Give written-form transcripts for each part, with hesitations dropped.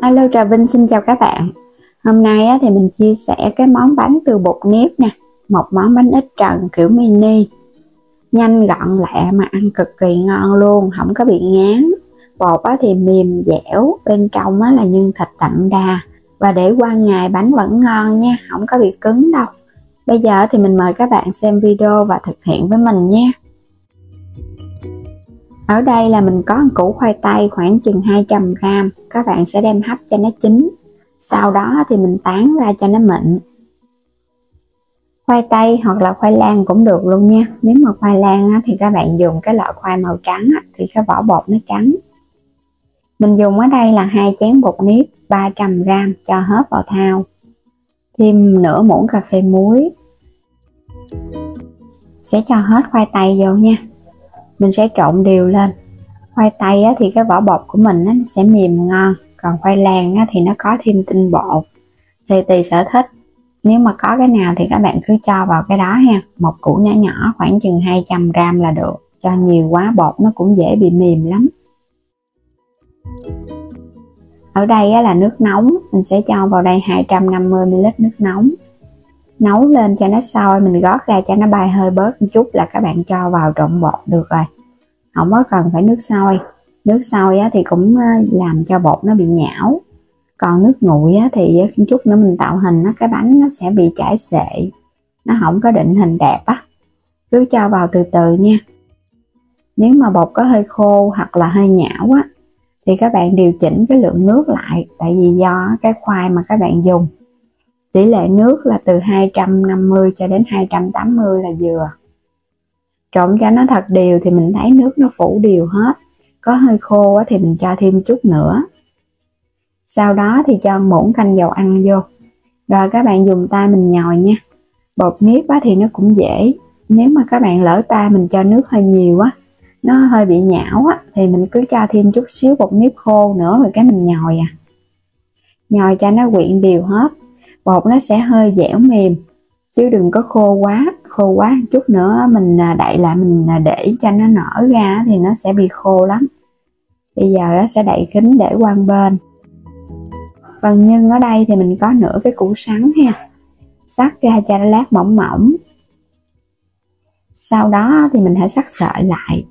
Alo, Trà Vinh xin chào các bạn. Hôm nay thì mình chia sẻ cái món bánh từ bột nếp nè. Một món bánh ít trần kiểu mini, nhanh gọn lẹ mà ăn cực kỳ ngon luôn, không có bị ngán. Bột thì mềm dẻo, bên trong là nhân thịt đậm đà, và để qua ngày bánh vẫn ngon nha, không có bị cứng đâu. Bây giờ thì mình mời các bạn xem video và thực hiện với mình nha. Ở đây là mình có một củ khoai tây khoảng chừng 200g. Các bạn sẽ đem hấp cho nó chín, sau đó thì mình tán ra cho nó mịn. Khoai tây hoặc là khoai lang cũng được luôn nha. Nếu mà khoai lang thì các bạn dùng cái loại khoai màu trắng thì cái vỏ bột nó trắng. Mình dùng ở đây là 2 chén bột nếp 300g, cho hết vào thau. Thêm nửa muỗng cà phê muối. Sẽ cho hết khoai tây vô nha. Mình sẽ trộn đều lên. Khoai tây thì cái vỏ bột của mình nó sẽ mềm ngon, còn khoai lang thì nó có thêm tinh bột. Thì tùy sở thích, nếu mà có cái nào thì các bạn cứ cho vào cái đó ha. Một củ nhỏ nhỏ khoảng chừng 200g là được, cho nhiều quá bột nó cũng dễ bị mềm lắm. Ở đây là nước nóng, mình sẽ cho vào đây 250ml nước nóng. Nấu lên cho nó sôi, mình gót ra cho nó bay hơi bớt một chút là các bạn cho vào trộn bột được rồi. Không có cần phải nước sôi. Nước sôi thì cũng làm cho bột nó bị nhão. Còn nước nguội thì chút nữa mình tạo hình cái bánh nó sẽ bị chảy xệ, nó không có định hình đẹp á. Cứ cho vào từ từ nha. Nếu mà bột có hơi khô hoặc là hơi nhão thì các bạn điều chỉnh cái lượng nước lại, tại vì do cái khoai mà các bạn dùng, tỷ lệ nước là từ 250 cho đến 280 là vừa. Trộn cho nó thật đều thì mình thấy nước nó phủ đều hết. Có hơi khô thì mình cho thêm chút nữa. Sau đó thì cho muỗng canh dầu ăn vô. Rồi các bạn dùng tay mình nhồi nha. Bột nếp thì nó cũng dễ. Nếu mà các bạn lỡ tay mình cho nước hơi nhiều nó hơi bị nhão thì mình cứ cho thêm chút xíu bột nếp khô nữa rồi cái mình nhồi Nhồi cho nó quyện đều hết. Bột nó sẽ hơi dẻo mềm, chứ đừng có khô quá chút nữa mình đậy lại, mình để cho nó nở ra thì nó sẽ bị khô lắm. Bây giờ nó sẽ đậy kín để qua bên. Phần nhân ở đây thì mình có nửa cái củ sắn ha, xắt ra cho nó lát mỏng mỏng. Sau đó thì mình hãy xắt sợi lại.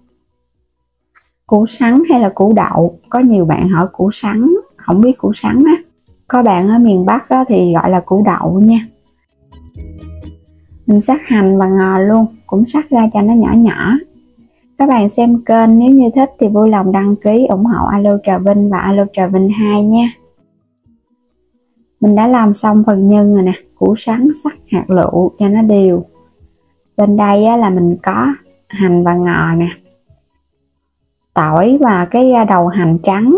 Củ sắn hay là củ đậu, có nhiều bạn hỏi củ sắn, không biết củ sắn có bạn ở miền Bắc thì gọi là củ đậu nha. Mình xắt hành và ngò luôn, cũng xắt ra cho nó nhỏ nhỏ. Các bạn xem kênh nếu như thích thì vui lòng đăng ký ủng hộ Alo Trà Vinh và Alo Trà Vinh 2 nha. Mình đã làm xong phần nhân rồi nè, củ sắn sắc hạt lựu cho nó đều. Bên đây là mình có hành và ngò nè, tỏi và cái đầu hành trắng,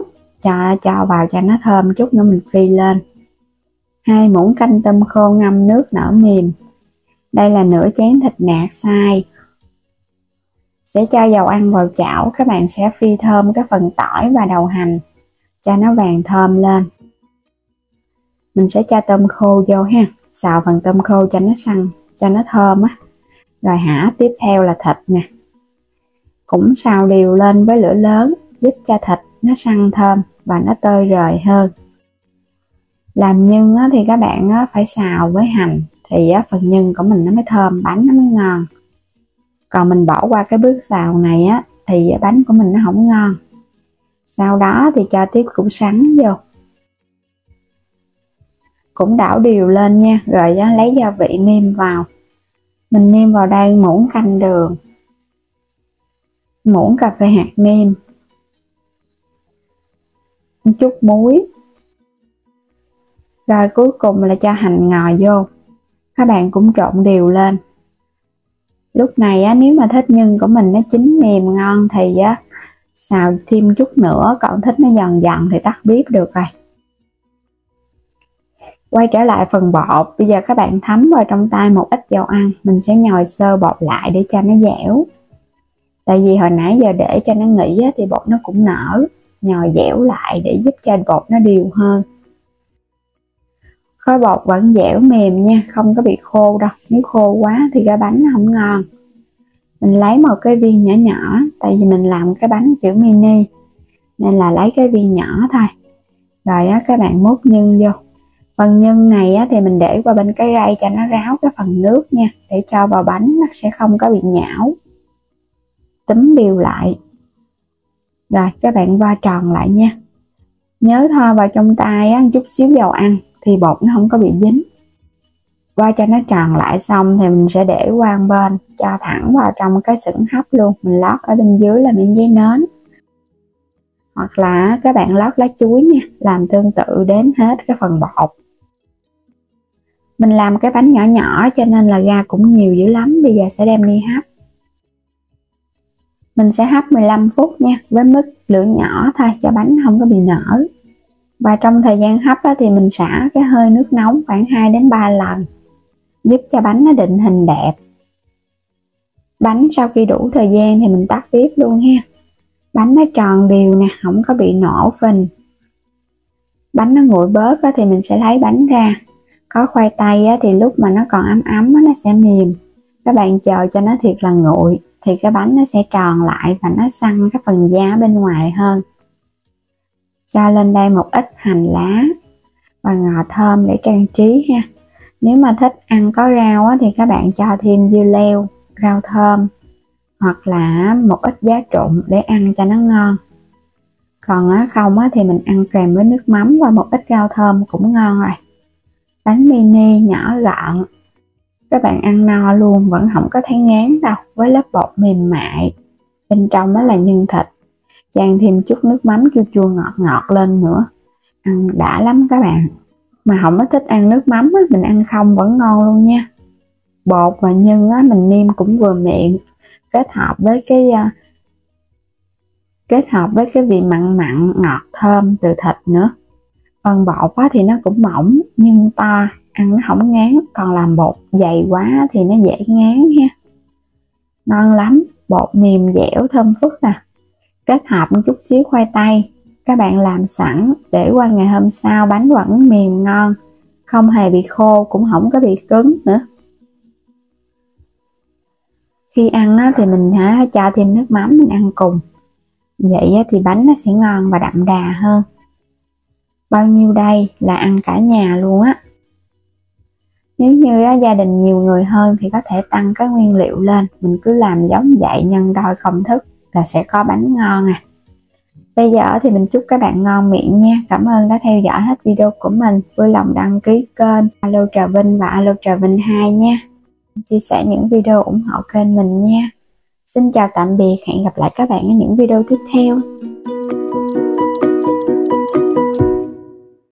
cho vào cho nó thơm chút nữa mình phi lên. 2 muỗng canh tôm khô ngâm nước nở mềm. Đây là nửa chén thịt nạc xay. Sẽ cho dầu ăn vào chảo, các bạn sẽ phi thơm cái phần tỏi và đầu hành cho nó vàng thơm lên. Mình sẽ cho tôm khô vô ha, xào phần tôm khô cho nó săn, cho nó thơm Rồi tiếp theo là thịt nè. Cũng xào đều lên với lửa lớn, giúp cho thịt nó săn thơm và nó tơi rời hơn. Làm nhân thì các bạn phải xào với hành thì phần nhân của mình nó mới thơm, bánh nó mới ngon. Còn mình bỏ qua cái bước xào này thì bánh của mình nó không ngon. Sau đó thì cho tiếp củ sắn vô. Cũng đảo đều lên nha, rồi lấy gia vị nêm vào. Mình nêm vào đây muỗng canh đường, muỗng cà phê hạt nêm, một chút muối. Rồi cuối cùng là cho hành ngò vô. Các bạn cũng trộn đều lên. Lúc này nếu mà thích nhân của mình nó chín mềm ngon thì xào thêm chút nữa, còn thích nó giòn giòn thì tắt bếp được rồi. Quay trở lại phần bột, bây giờ các bạn thấm vào trong tay một ít dầu ăn, mình sẽ nhồi sơ bột lại để cho nó dẻo. Tại vì hồi nãy giờ để cho nó nghỉ thì bột nó cũng nở, nhồi dẻo lại để giúp cho bột nó đều hơn. Khối bột vẫn dẻo mềm nha, không có bị khô đâu, nếu khô quá thì cái bánh nó không ngon. Mình lấy một cái viên nhỏ nhỏ, tại vì mình làm cái bánh kiểu mini nên là lấy cái viên nhỏ thôi. Rồi á, các bạn múc nhân vô. Phần nhân này á, thì mình để qua bên cái rây cho nó ráo cái phần nước nha, để cho vào bánh nó sẽ không có bị nhão. Túm đều lại. Rồi các bạn vo tròn lại nha. Nhớ thoa vào trong tay á, chút xíu dầu ăn thì bột nó không có bị dính. Vo cho nó tròn lại xong thì mình sẽ để qua một bên, cho thẳng vào trong cái sửng hấp luôn. Mình lót ở bên dưới là miếng giấy nến. Hoặc là các bạn lót lá chuối nha, làm tương tự đến hết cái phần bột. Mình làm cái bánh nhỏ nhỏ cho nên là ga cũng nhiều dữ lắm. Bây giờ sẽ đem đi hấp. Mình sẽ hấp 15 phút nha, với mức lửa nhỏ thôi cho bánh không có bị nở. Và trong thời gian hấp thì mình xả cái hơi nước nóng khoảng 2 đến 3 lần, giúp cho bánh nó định hình đẹp. Bánh sau khi đủ thời gian thì mình tắt bếp luôn ha. Bánh nó tròn đều nè, không có bị nổ phình. Bánh nó nguội bớt thì mình sẽ lấy bánh ra. Có khoai tây thì lúc mà nó còn ấm ấm nó sẽ mềm. Các bạn chờ cho nó thiệt là nguội thì cái bánh nó sẽ tròn lại và nó săn cái phần da bên ngoài hơn. Cho lên đây một ít hành lá và ngò thơm để trang trí ha. Nếu mà thích ăn có rau thì các bạn cho thêm dưa leo, rau thơm hoặc là một ít giá trụng để ăn cho nó ngon. Còn không thì mình ăn kèm với nước mắm và một ít rau thơm cũng ngon rồi. Bánh mini nhỏ gọn, các bạn ăn no luôn vẫn không có thấy ngán đâu, với lớp bột mềm mại. Bên trong đó là nhân thịt, chan thêm chút nước mắm chua chua ngọt ngọt lên nữa, ăn đã lắm các bạn. Mà không có thích ăn nước mắm mình ăn không vẫn ngon luôn nha. Bột và nhân mình nêm cũng vừa miệng, kết hợp với cái vị mặn mặn ngọt thơm từ thịt nữa. Phần bột thì nó cũng mỏng nhưng to, ăn nó không ngán. Còn làm bột dày quá thì nó dễ ngán ha. Ngon lắm, bột mềm dẻo thơm phức kết hợp một chút xíu khoai tây. Các bạn làm sẵn để qua ngày hôm sau bánh vẫn mềm ngon, không hề bị khô cũng không có bị cứng nữa. Khi ăn thì mình cho thêm nước mắm mình ăn cùng, vậy thì bánh nó sẽ ngon và đậm đà hơn. Bao nhiêu đây là ăn cả nhà luôn á. Nếu như gia đình nhiều người hơn thì có thể tăng cái nguyên liệu lên, mình cứ làm giống vậy nhân đôi công thức là sẽ có bánh ngon Bây giờ thì mình chúc các bạn ngon miệng nha. Cảm ơn đã theo dõi hết video của mình. Vui lòng đăng ký kênh Alo Trà Vinh và Alo Trà Vinh 2 nha. Chia sẻ những video ủng hộ kênh mình nha. Xin chào tạm biệt, hẹn gặp lại các bạn ở những video tiếp theo.